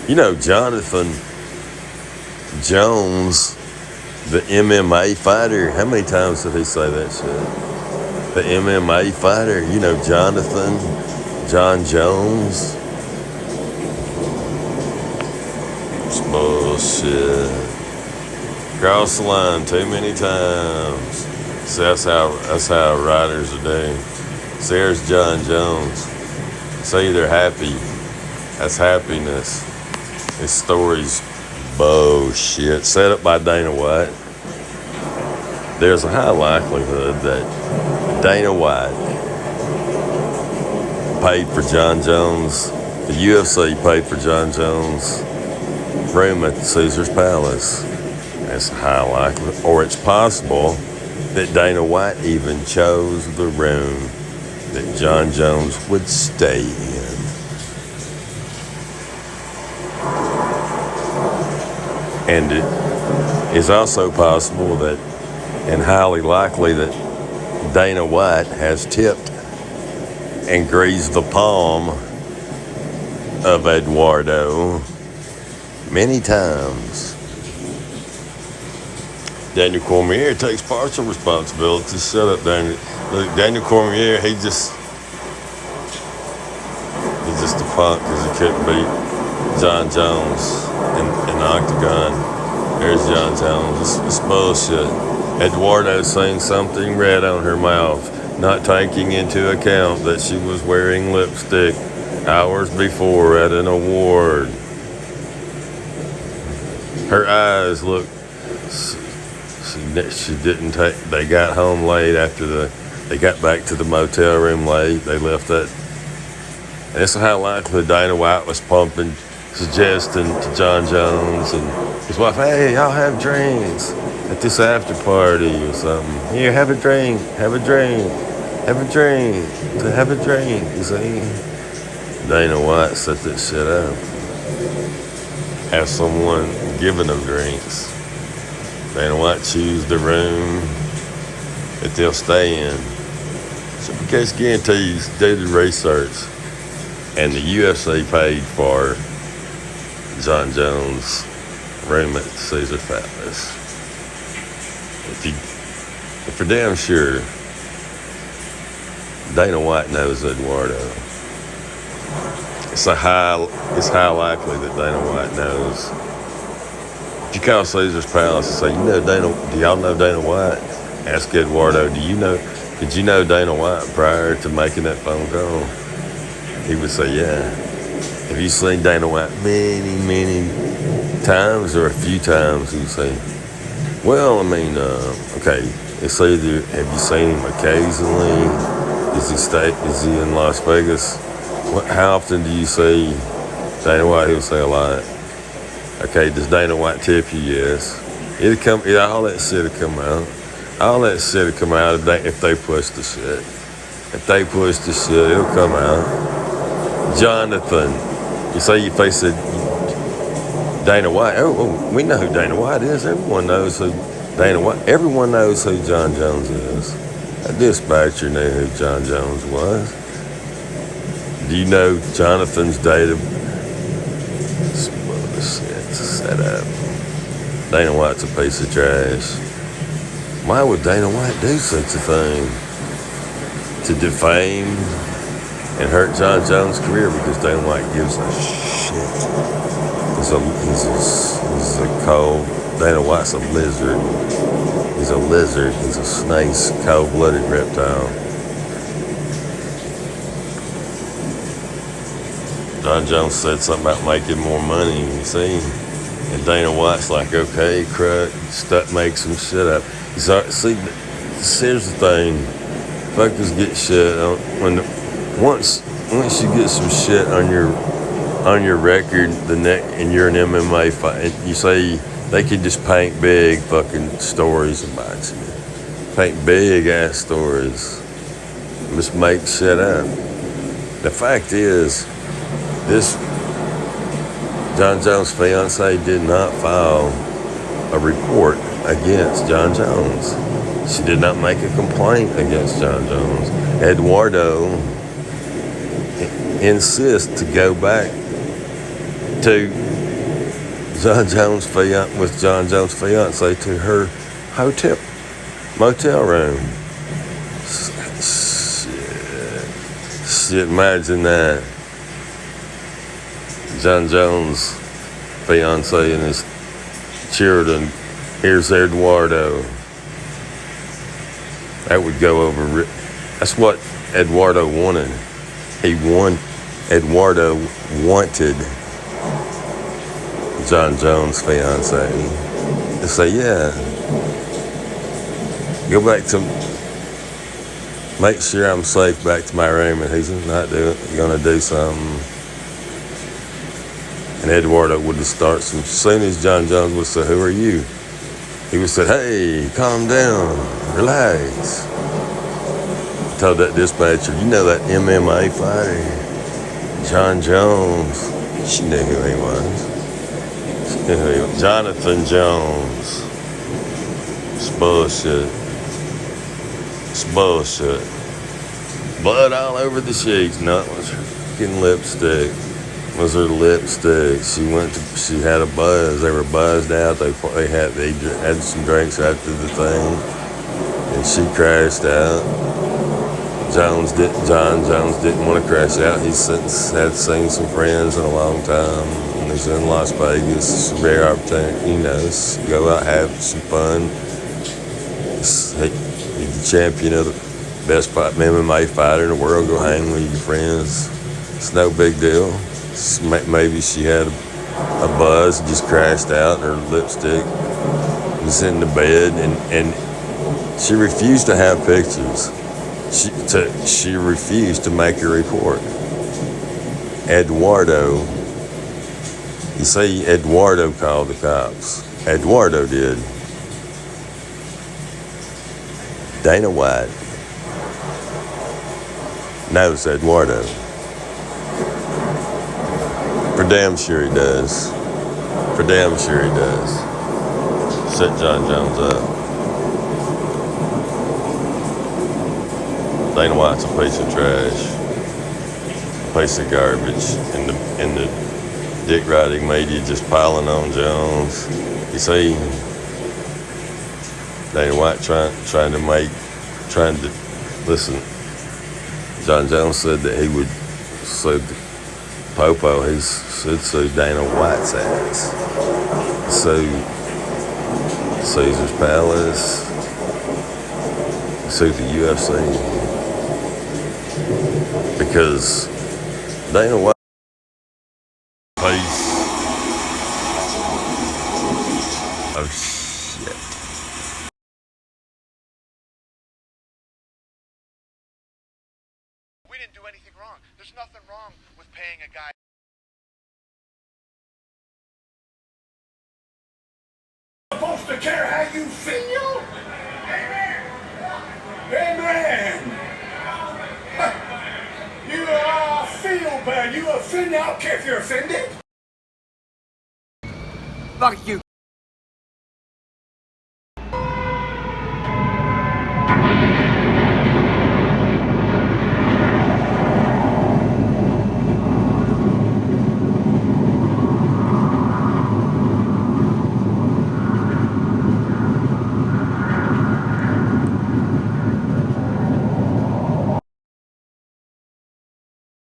You know, Jonathan Jones, the MMA fighter, how many times did he say that shit? The MMA fighter, you know, Jon Jones. It's bullshit. Cross the line too many times. See, that's how writers are doing. See, there's Jon Jones. Say they're happy. That's happiness. This story's bullshit. Set up by Dana White. There's a high likelihood that Dana White paid for Jon Jones. The UFC paid for Jon Jones' room at Caesar's Palace. That's a high likelihood. Or it's possible that Dana White even chose the room that Jon Jones would stay in. And it is also possible that, and highly likely, that Dana White has tipped and greased the palm of Eduardo many times. Daniel Cormier takes partial responsibility. Shut up, Daniel. Look, Daniel Cormier, he's just a punk because he couldn't beat Jon Jones in the octagon. There's Jon Jones. It's bullshit. Eduardo saying something red on her mouth, not taking into account that she was wearing lipstick hours before at an award. Her eyes look. She didn't take. They got home late after they got back to the motel room late. They left that. And it's how likely Dana White was pumping, suggesting to Jon Jones and his wife, hey, y'all have drinks at this after party or something. Here, have a drink, have a drink, have a drink, have a drink. You see? Dana White set that shit up. Have someone giving them drinks. Dana White choose the room that they'll stay in. So because guarantees, do the research. And the UFC paid for Jon Jones' room at Caesar Palace. If you're damn sure, Dana White knows Eduardo. It's high likely that Dana White knows. If you call Caesar's Palace and say, do y'all know Dana White? Ask Eduardo, did you know Dana White prior to making that phone call? He would say, yeah. Have you seen Dana White many, many times or a few times? He would say, well, I mean, okay, it's either, have you seen him occasionally? Is he in Las Vegas? How often do you see Dana White? He would say a lot. Okay, does Dana White tip you? Yes. All that shit will come out. All that shit will come out if they push the shit. If they push the shit, it'll come out. Jonathan, if they said Dana White, we know who Dana White is. Everyone knows who Dana White. Everyone knows who Jon Jones is. A dispatcher knew who Jon Jones was. Do you know Jonathan's date of set up? Dana White's a piece of trash. Why would Dana White do such a thing? To defame and hurt Jon Jones' career because Dana White gives a shit. He's a cold. Dana White's a lizard. He's a lizard. He's a snake, cold-blooded reptile. Jon Jones said something about making more money, you see? And Dana White's like, okay, make some shit up. See, here's the thing. Fuckers get shit once you get some shit on your record, and you're an MMA fight, you say they can just paint big fucking stories about you. Paint big ass stories. Just make shit up. The fact is, this Jon Jones' fiancée did not file a report against Jon Jones. She did not make a complaint against Jon Jones. Eduardo insists to go back to Jon Jones with Jon Jones' fiance to her motel room. Shit, imagine that. Jon Jones' fiance and his children. Here's Eduardo. That would go over. That's what Eduardo wanted. Eduardo wanted Jon Jones' fiance to say, yeah, go back to, make sure I'm safe back to my room, and he's not going to do something. And Eduardo would have started some, as soon as Jon Jones would say, who are you? He would say, hey, calm down, relax. I told that dispatcher, you know that MMA fighter, Jon Jones. She knew who he was. Jonathan Jones. It's bullshit. It's bullshit. Blood all over the sheets. No, it was her fucking lipstick. It was her lipstick. She had a buzz. They were buzzed out. They had some drinks after the thing, and she crashed out. Jon Jones didn't want to crash out. He had seen some friends in a long time. And he's in Las Vegas. It's a rare opportunity, go out, have some fun. He's the champion of the best MMA fighter in the world. Go hang with your friends. It's no big deal. Maybe she had a buzz, just crashed out. Her lipstick was in the bed, and she refused to have pictures. She refused to make a report. Eduardo, you say Eduardo called the cops. Eduardo did. Dana White knows Eduardo. For damn sure he does. For damn sure he does. Set Jon Jones up. Dana White's a piece of trash, a piece of garbage, and the dick riding media just piling on Jones. You see, Dana White trying to listen. Jon Jones said that he would sue Popo. He should sue Dana White's ass. Sue Caesar's Palace. Sue the UFC. Because Dana White piece of shit. We didn't do anything wrong. There's nothing wrong with paying a guy. Supposed to care how you feel? Amen. Amen. You feel bad. You offended. I don't care if you're offended. Fuck you.